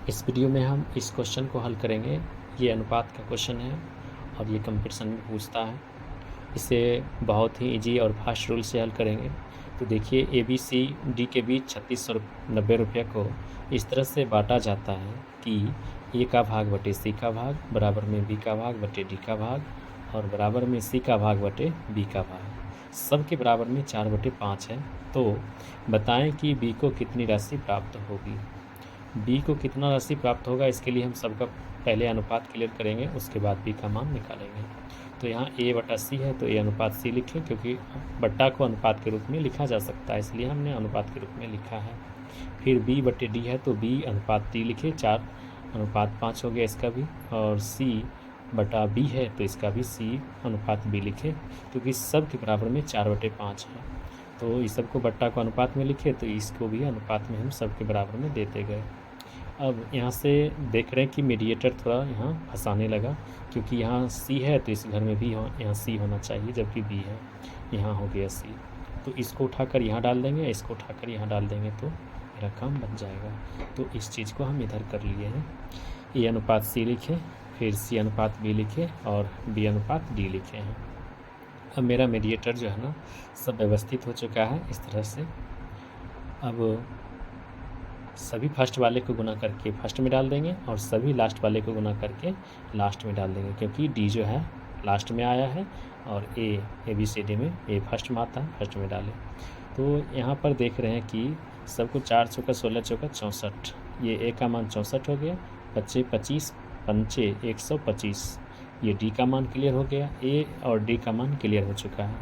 इस वीडियो में हम इस क्वेश्चन को हल करेंगे। ये अनुपात का क्वेश्चन है और ये कंपटीशन में पूछता है। इसे बहुत ही इजी और फास्ट रूल से हल करेंगे। तो देखिए, ABCD के बीच 3690 को इस तरह से बांटा जाता है कि A का भाग बटे C का भाग बराबर में B का भाग बटे D का भाग और बराबर में C का भाग बटे B का भाग, सब के बराबर में 4/5 है। तो बताएं कि B को कितनी राशि प्राप्त होगी। B को कितना राशि प्राप्त होगा, इसके लिए हम सबका पहले अनुपात क्लियर करेंगे, उसके बाद B का मान निकालेंगे। तो यहाँ A/C है तो A अनुपात C लिखें, क्योंकि बट्टा को अनुपात के रूप में लिखा जा सकता है, इसलिए हमने अनुपात के रूप में लिखा है। फिर B/D है तो B अनुपात D लिखे, 4/5 हो गया इसका भी। और C/B है तो इसका भी C/B लिखे, क्योंकि सब के बराबर में 4/5 है। तो इस सब को बट्टा को अनुपात में लिखे तो इसको भी अनुपात में हम सब के बराबर में देते गए। अब यहाँ से देख रहे हैं कि मीडिएटर थोड़ा यहाँ फंसाने लगा, क्योंकि यहाँ C है तो इस घर में भी यहाँ C होना चाहिए, जबकि B है, यहाँ हो गया C। तो इसको उठाकर यहाँ डाल देंगे, इसको उठाकर यहाँ डाल देंगे तो मेरा काम बन जाएगा। तो इस चीज़ को हम इधर कर लिए हैं। A अनुपात C लिखे, फिर C अनुपात B लिखे और B अनुपात D लिखे हैं। अब मेरा मीडिएटर जो है ना सब व्यवस्थित हो चुका है इस तरह से। अब सभी फर्स्ट वाले को गुना करके फर्स्ट में डाल देंगे और सभी लास्ट वाले को गुना करके लास्ट में डाल देंगे, क्योंकि D जो है लास्ट में आया है और ABCD में A फर्स्ट में आता है, फर्स्ट में डालें। तो यहाँ पर देख रहे हैं कि सबको 4 चौका 16 चौका 64, ये A का मान 64 हो गया, 25 25 पंचे 125, ये D का मान क्लियर हो गया, A और D का मान क्लियर हो चुका है।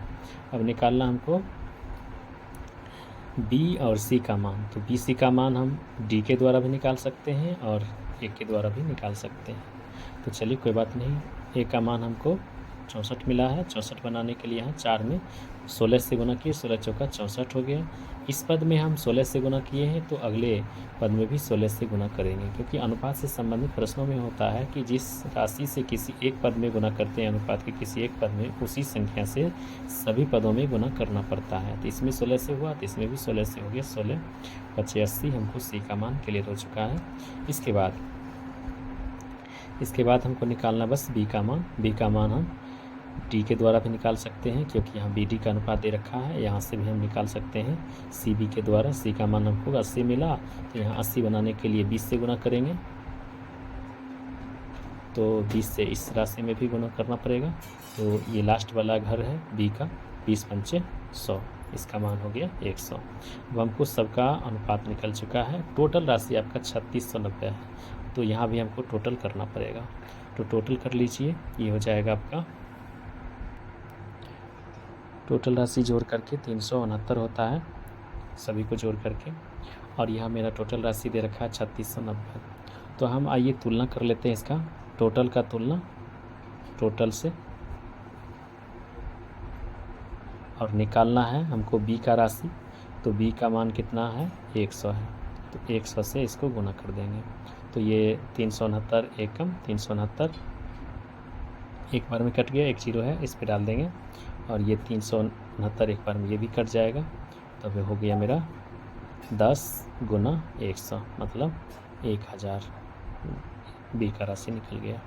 अब निकालना हमको B और C का मान। तो B C का मान हम D के द्वारा भी निकाल सकते हैं और A के द्वारा भी निकाल सकते हैं। तो चलिए कोई बात नहीं, A का मान हमको 64 मिला है। 64 बनाने के लिए यहाँ 4 में 16 से गुना किए, 16 चौका 64 हो गया। इस पद में हम 16 से गुना किए हैं तो अगले पद में भी 16 से गुना करेंगे, क्योंकि अनुपात से संबंधित प्रश्नों में होता है कि जिस राशि से किसी एक पद में गुना करते हैं अनुपात के किसी एक पद में, उसी संख्या से सभी पदों में गुना करना पड़ता है। तो इसमें 16 से हुआ तो इसमें भी 16 से हो गया, 16 25 80। हमको C का मान क्लियर हो चुका है। इसके बाद हमको निकालना बस B का मान। B का मान हम D के द्वारा भी निकाल सकते हैं, क्योंकि यहाँ BD का अनुपात दे रखा है, यहाँ से भी हम निकाल सकते हैं CB के द्वारा। C का मान हमको 80 मिला, तो यहाँ 80 बनाने के लिए 20 से गुना करेंगे, तो 20 से इस राशि में भी गुना करना पड़ेगा। तो ये लास्ट वाला घर है B का, 20 पंचे 100, इसका मान हो गया 100। अब हमको सबका अनुपात निकल चुका है। टोटल राशि आपका 3690 है, तो यहाँ भी हमको टोटल करना पड़ेगा। तो टोटल कर लीजिए, ये हो जाएगा आपका टोटल राशि जोड़ करके 369 होता है, सभी को जोड़ करके। और यहाँ मेरा टोटल राशि दे रखा है 3690। तो हम आइए तुलना कर लेते हैं इसका, टोटल का तुलना टोटल से, और निकालना है हमको B का राशि। तो B का मान कितना है, 100 है, तो 100 से इसको गुना कर देंगे। तो ये 369 एकम 369 एक बार में कट गया, एक 0 है, इस पे डाल देंगे। और ये 369 एक बार में ये भी कट जाएगा, तब हो गया मेरा 10 गुना 100 मतलब 1000। B का राशि निकल गया।